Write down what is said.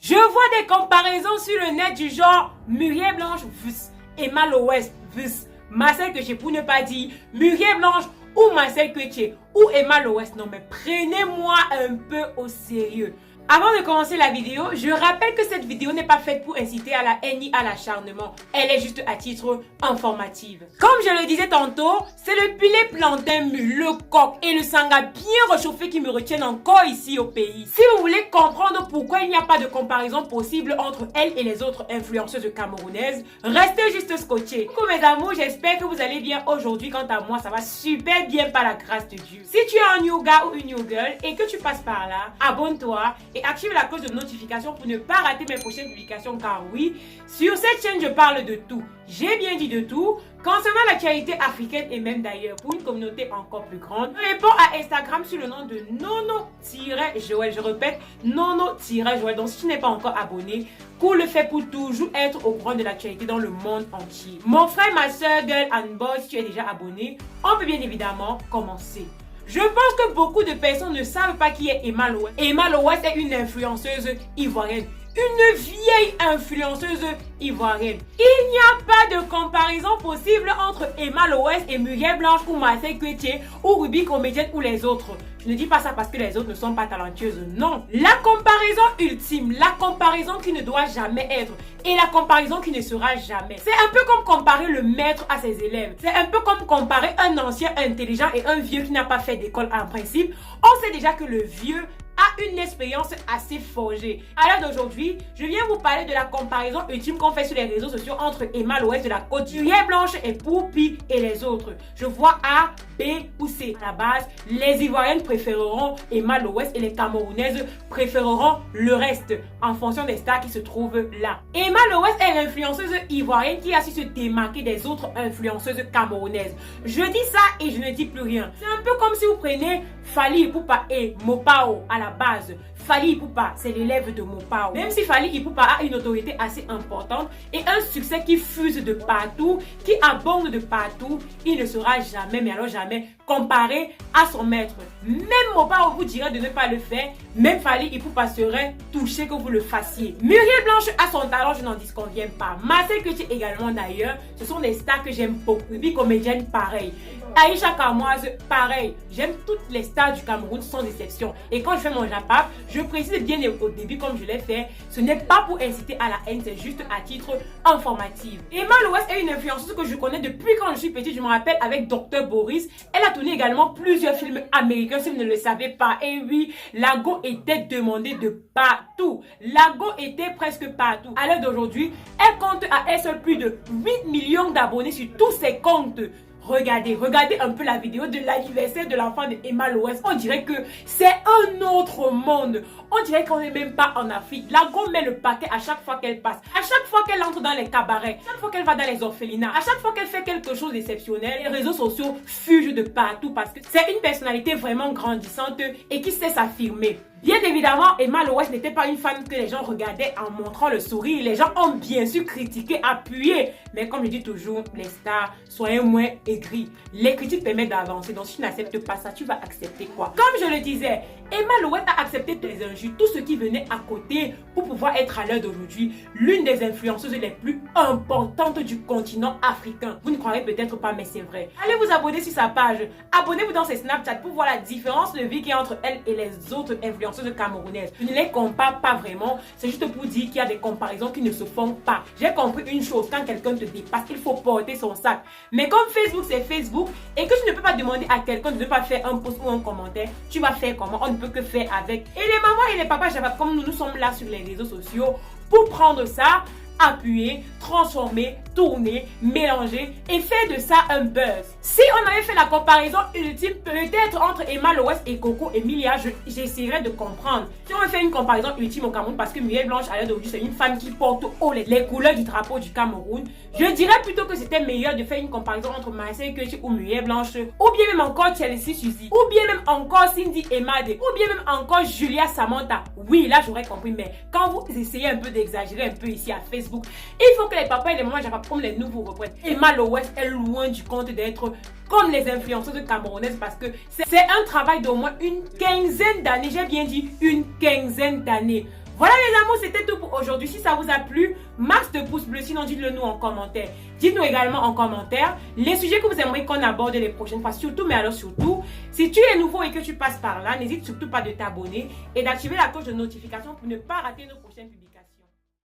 Je vois des comparaisons sur le net du genre Muriel Blanche vs Emma Lowes vs Marcel Koeché, pour ne pas dire Muriel Blanche ou Marcel Koeché ou Emma Lowes. Non mais prenez-moi un peu au sérieux. Avant de commencer la vidéo, je rappelle que cette vidéo n'est pas faite pour inciter à la haine ni à l'acharnement. Elle est juste à titre informatif. Comme je le disais tantôt, c'est le filet plantain mûr, le coq et le sanga bien réchauffé qui me retiennent encore ici au pays. Si vous voulez comprendre pourquoi il n'y a pas de comparaison possible entre elle et les autres influenceuses camerounaises, restez juste scotchés. Coucou mes amours, j'espère que vous allez bien aujourd'hui. Quant à moi, ça va super bien par la grâce de Dieu. Si tu es un new gars ou une new girl et que tu passes par là, abonne-toi et active la cloche de notification pour ne pas rater mes prochaines publications, car oui, sur cette chaîne je parle de tout. J'ai bien dit de tout concernant l'actualité africaine et même d'ailleurs pour une communauté encore plus grande. Je réponds à Instagram sur le nom de Nono-Joël. Je répète, Nono-Joël. Donc si tu n'es pas encore abonné, cours le fait pour toujours être au courant de l'actualité dans le monde entier. Mon frère, ma soeur, girl and boy, si tu es déjà abonné, on peut bien évidemment commencer. Je pense que beaucoup de personnes ne savent pas qui est Emma Lowes. Emma Lowes est une influenceuse ivoirienne. Une vieille influenceuse ivoirienne. Il n'y a pas de comparaison possible entre Emma Lowes et Muriel Blanche ou Marcel Koeché ou Ruby Comédienne ou les autres. Je ne dis pas ça parce que les autres ne sont pas talentueuses, non. La comparaison ultime, la comparaison qui ne doit jamais être et la comparaison qui ne sera jamais. C'est un peu comme comparer le maître à ses élèves. C'est un peu comme comparer un ancien intelligent et un vieux qui n'a pas fait d'école en principe. On sait déjà que le vieux a une expérience assez forgée. À l'heure d'aujourd'hui, je viens vous parler de la comparaison ultime qu'on fait sur les réseaux sociaux entre Emma Lowes de la Côte d'Ivoire Blanche et Poupi et les autres. Je vois A, B ou C. À la base, les Ivoiriennes préféreront Emma Lowes et les Camerounaises préféreront le reste en fonction des stars qui se trouvent là. Emma Lowes est l'influenceuse ivoirienne qui a su se démarquer des autres influenceuses camerounaises. Je dis ça et je ne dis plus rien. C'est un peu comme si vous prenez Fally Ipupa et Mopao à la base. Fally Ipupa, c'est l'élève de Mopao. Même si Fally Ipupa a une autorité assez importante et un succès qui fuse de partout, qui abonde de partout, il ne sera jamais, mais alors jamais, comparé à son maître. Même Mopao vous dirait de ne pas le faire, même Fally Ipupa serait touché que vous le fassiez. Muriel Blanche a son talent, je n'en disconviens pas. Marcel Koeché également d'ailleurs, ce sont des stars que j'aime beaucoup. Ruby Comédienne, pareil. Aïcha Kamoise, pareil. J'aime toutes les stars du Cameroun sans exception. Et quand je fais mon japap, je précise bien au début comme je l'ai fait, ce n'est pas pour inciter à la haine, c'est juste à titre informatif. Emma Lowes est une influenceuse que je connais depuis quand je suis petite, je me rappelle avec Dr Boris. Elle a tourné également plusieurs films américains si vous ne le savez pas. Et oui, Lago était demandée de partout. Lago était presque partout. À l'heure d'aujourd'hui, elle compte à elle seule plus de 8 millions d'abonnés sur tous ses comptes. Regardez un peu la vidéo de l'anniversaire de l'enfant de Emma Lowes. On dirait que c'est un autre monde. On dirait qu'on n'est même pas en Afrique. La gomme met le paquet à chaque fois qu'elle passe. À chaque fois qu'elle entre dans les cabarets. À chaque fois qu'elle va dans les orphelinats. À chaque fois qu'elle fait quelque chose d'exceptionnel. Les réseaux sociaux fugent de partout parce que c'est une personnalité vraiment grandissante et qui sait s'affirmer. Bien évidemment, Emma Lowes n'était pas une femme que les gens regardaient en montrant le sourire. Les gens ont bien sûr critiqué, appuyé. Mais comme je dis toujours, les stars, soyez moins aigris. Les critiques permettent d'avancer. Donc si tu n'acceptes pas ça, tu vas accepter quoi? Comme je le disais, Emma Lowes a accepté tous les injures, tout ce qui venait à côté pour pouvoir être à l'heure d'aujourd'hui l'une des influenceuses les plus importantes du continent africain. Vous ne croirez peut-être pas, mais c'est vrai. Allez vous abonner sur sa page. Abonnez-vous dans ses Snapchat pour voir la différence de vie qu'il y a entre elle et les autres influenceuses camerounaises. Je ne les compare pas vraiment, c'est juste pour dire qu'il y a des comparaisons qui ne se font pas. J'ai compris une chose, quand quelqu'un te dépasse, il faut porter son sac. Mais comme Facebook c'est Facebook et que tu ne peux pas demander à quelqu'un de ne pas faire un post ou un commentaire, tu vas faire comment? On ne peut que faire avec. Et les mamans et les papas, comme nous sommes là sur les réseaux sociaux pour prendre ça, appuyer, transformer, tourner, mélanger et faire de ça un buzz. Si on avait fait la comparaison ultime peut-être entre Emma Lowes et Coco Emilia, j'essaierais de comprendre. Si on fait une comparaison ultime au Cameroun, parce que Muriel Blanche à l'heure d'aujourd'hui c'est une femme qui porte haut les couleurs du drapeau du Cameroun, je dirais plutôt que c'était meilleur de faire une comparaison entre Marcel Koeché ou Muriel Blanche, ou bien même encore Chelsea Suzy, ou bien même encore Cindy Emade, ou bien même encore Julia Samantha. Oui, là j'aurais compris, mais quand vous essayez un peu d'exagérer un peu ici à Facebook, il faut que les papas et les mamans comme les nouveaux reprennent. Emma Lowes est loin du compte d'être comme les influenceuses camerounaises parce que c'est un travail d'au moins une quinzaine d'années. J'ai bien dit une quinzaine d'années. Voilà les amours, c'était tout pour d'aujourd'hui. Si ça vous a plu, max de pouces bleus, sinon dites-le nous en commentaire. Dites-nous également en commentaire les sujets que vous aimeriez qu'on aborde les prochaines fois. Surtout, mais alors surtout, si tu es nouveau et que tu passes par là, n'hésite surtout pas de t'abonner et d'activer la cloche de notification pour ne pas rater nos prochaines publications.